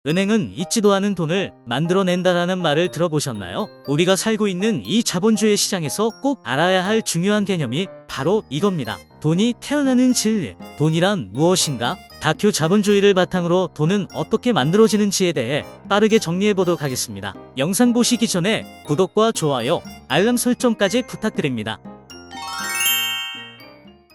은행은 있지도 않은 돈을 만들어낸다라는 말을 들어보셨나요? 우리가 살고 있는 이 자본주의 시장에서 꼭 알아야 할 중요한 개념이 바로 이겁니다. 돈이 태어나는 진리. 돈이란 무엇인가? 다큐 자본주의를 바탕으로 돈은 어떻게 만들어지는지에 대해 빠르게 정리해 보도록 하겠습니다. 영상 보시기 전에 구독과 좋아요, 알람 설정까지 부탁드립니다.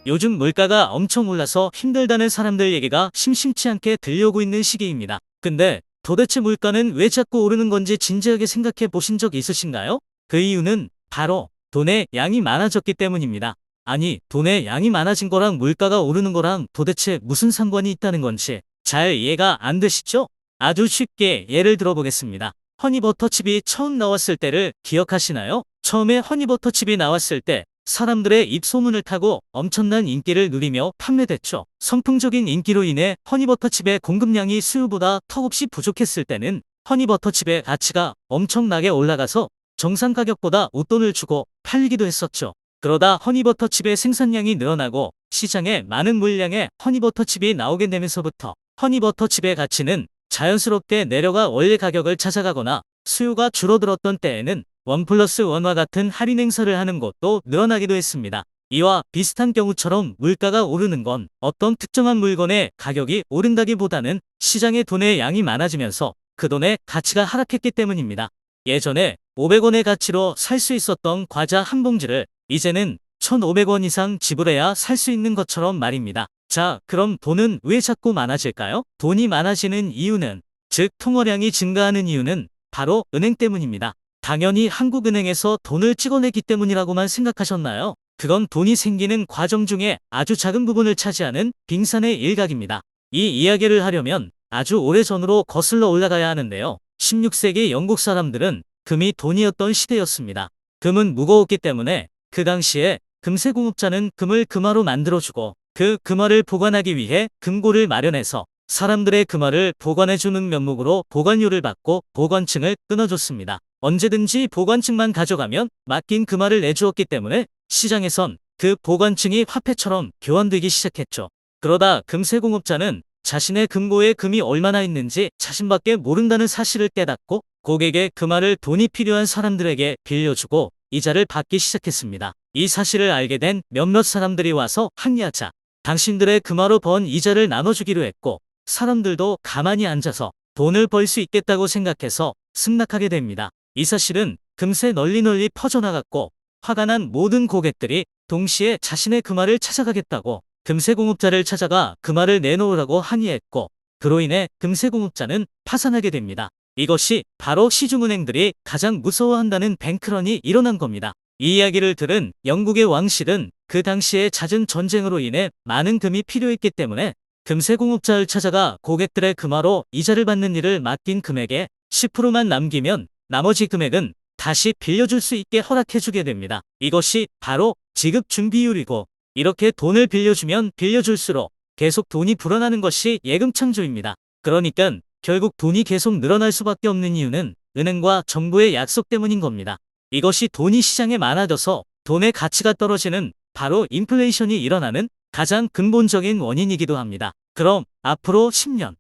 요즘 물가가 엄청 올라서 힘들다는 사람들 얘기가 심심치 않게 들려오고 있는 시기입니다. 근데 도대체 물가는 왜 자꾸 오르는 건지 진지하게 생각해 보신 적 있으신가요? 그 이유는 바로 돈의 양이 많아졌기 때문입니다. 아니, 돈의 양이 많아진 거랑 물가가 오르는 거랑 도대체 무슨 상관이 있다는 건지 잘 이해가 안 되시죠? 아주 쉽게 예를 들어보겠습니다. 허니버터칩이 처음 나왔을 때를 기억하시나요? 처음에 허니버터칩이 나왔을 때 사람들의 입소문을 타고 엄청난 인기를 누리며 판매됐죠. 선풍적인 인기로 인해 허니버터칩의 공급량이 수요보다 턱없이 부족했을 때는 허니버터칩의 가치가 엄청나게 올라가서 정상 가격보다 웃돈을 주고 팔리기도 했었죠. 그러다 허니버터칩의 생산량이 늘어나고 시장에 많은 물량의 허니버터칩이 나오게 되면서부터 허니버터칩의 가치는 자연스럽게 내려가 원래 가격을 찾아가거나 수요가 줄어들었던 때에는 1+1와 같은 할인 행사를 하는 곳도 늘어나기도 했습니다. 이와 비슷한 경우처럼 물가가 오르는 건 어떤 특정한 물건의 가격이 오른다기보다는 시장에 돈의 양이 많아지면서 그 돈의 가치가 하락했기 때문입니다. 예전에 500원의 가치로 살 수 있었던 과자 한 봉지를 이제는 1,500원 이상 지불해야 살 수 있는 것처럼 말입니다. 자, 그럼 돈은 왜 자꾸 많아질까요? 돈이 많아지는 이유는, 즉 통화량이 증가하는 이유는 바로 은행 때문입니다. 당연히 한국은행에서 돈을 찍어내기 때문이라고만 생각하셨나요? 그건 돈이 생기는 과정 중에 아주 작은 부분을 차지하는 빙산의 일각입니다. 이 이야기를 하려면 아주 오래전으로 거슬러 올라가야 하는데요. 16세기 영국 사람들은 금이 돈이었던 시대였습니다. 금은 무거웠기 때문에 그 당시에 금세공업자는 금을 금화로 만들어주고 그 금화를 보관하기 위해 금고를 마련해서 사람들의 금화를 보관해주는 명목으로 보관료를 받고 보관층을 끊어줬습니다. 언제든지 보관층만 가져가면 맡긴 금화를 내주었기 때문에 시장에선 그 보관층이 화폐처럼 교환되기 시작했죠. 그러다 금세공업자는 자신의 금고에 금이 얼마나 있는지 자신밖에 모른다는 사실을 깨닫고 고객의 금화를 돈이 필요한 사람들에게 빌려주고 이자를 받기 시작했습니다. 이 사실을 알게 된 몇몇 사람들이 와서 항의하자 당신들의 금화로 번 이자를 나눠주기로 했고 사람들도 가만히 앉아서 돈을 벌 수 있겠다고 생각해서 승낙하게 됩니다. 이 사실은 금세 널리 퍼져나갔고 화가 난 모든 고객들이 동시에 자신의 금화를 찾아가겠다고 금세공업자를 찾아가 금화를 내놓으라고 항의했고 그로 인해 금세공업자는 파산하게 됩니다. 이것이 바로 시중은행들이 가장 무서워한다는 뱅크런이 일어난 겁니다. 이 이야기를 들은 영국의 왕실은 그 당시에 잦은 전쟁으로 인해 많은 금이 필요했기 때문에 금세공업자를 찾아가 고객들의 금화로 이자를 받는 일을 맡긴 금액의 10%만 남기면 나머지 금액은 다시 빌려줄 수 있게 허락해주게 됩니다. 이것이 바로 지급준비율이고 이렇게 돈을 빌려주면 빌려줄수록 계속 돈이 불어나는 것이 예금창조입니다. 그러니까 결국 돈이 계속 늘어날 수밖에 없는 이유는 은행과 정부의 약속 때문인 겁니다. 이것이 돈이 시장에 많아져서 돈의 가치가 떨어지는 바로 인플레이션이 일어나는 가장 근본적인 원인이기도 합니다. 그럼 앞으로 10년,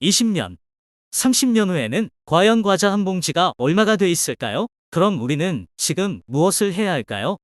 20년, 30년 후에는 과연 과자 한 봉지가 얼마가 돼 있을까요? 그럼 우리는 지금 무엇을 해야 할까요?